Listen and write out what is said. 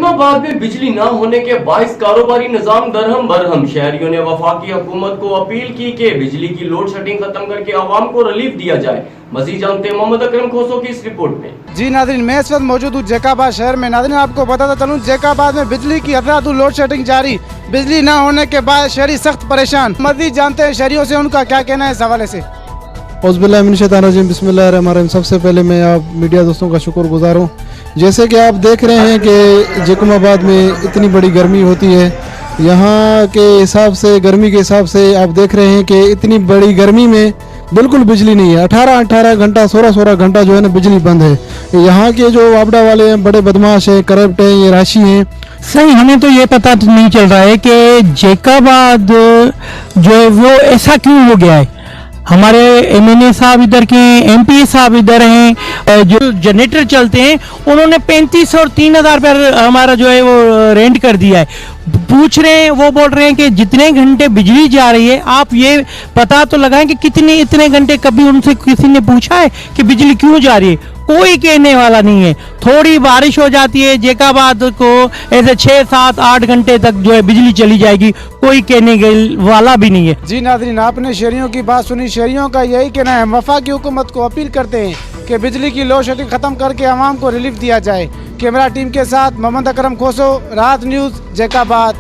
जैकमाबाद में बिजली न होने के बाइस कारोबारी निजाम दरहम बरहम। शहरियों ने वफाकी हुकूमत को अपील की कि बिजली की लोड शेडिंग खत्म करके आवाम को रिलीफ दिया जाए। मजीद जानते हैं मोहम्मद अकरम खोसो की इस रिपोर्ट में। जी नाज़रीन, मैं इस वक्त मौजूद हूँ जैकाबाद शहर में। नाज़रीन, आपको बताता चलूँ, जैकाबाद में बिजली की अफरातू लोड शेडिंग जारी। बिजली न होने के बाद शहरी सख्त परेशान। मजीद जानते हैं शहरियों से उनका क्या कहना है इस हवाले से। बिस्मिल्लाहिर्रहमानिर्रहीम। सबसे पहले मैं आप मीडिया दोस्तों का शुक्रगुजार हूँ। जैसे कि आप देख रहे हैं कि जैकमाबाद में इतनी बड़ी गर्मी होती है, यहाँ के हिसाब से गर्मी के हिसाब से आप देख रहे हैं कि इतनी बड़ी गर्मी में बिल्कुल बिजली नहीं है। 18 घंटा 16 घंटा जो है ना बिजली बंद है। यहाँ के जो वापडा वाले हैं बड़े बदमाश हैं, करप्ट हैं, ये राशि हैं। सही, हमें तो ये पता नहीं चल रहा है कि जैकाबाद जो है वो ऐसा क्यों हो गया है। हमारे एमएनए साहब इधर के, एमपी साहब इधर हैं, जो जनरेटर चलते हैं उन्होंने 35 और 3,000 रुपये हमारा जो है वो रेंट कर दिया है। पूछ रहे हैं, वो बोल रहे हैं कि जितने घंटे बिजली जा रही है आप ये पता तो लगाएं कि कितने इतने घंटे। कभी उनसे किसी ने पूछा है कि बिजली क्यों जा रही है? कोई कहने वाला नहीं है। थोड़ी बारिश हो जाती है जैकाबाद को ऐसे 6, 7, 8 घंटे तक जो है बिजली चली जाएगी, कोई कहने वाला भी नहीं है। जी नाज़रीन, आपने शहरियों की बात सुनी। शहरियों का यही कहना है, वफाकी हुकूमत को अपील करते हैं कि बिजली की लोड शेडिंग खत्म करके आवाम को रिलीफ दिया जाए। कैमरा टीम के साथ मोहम्मद अकरम खोसो, राहत न्यूज़, जैकाबाद।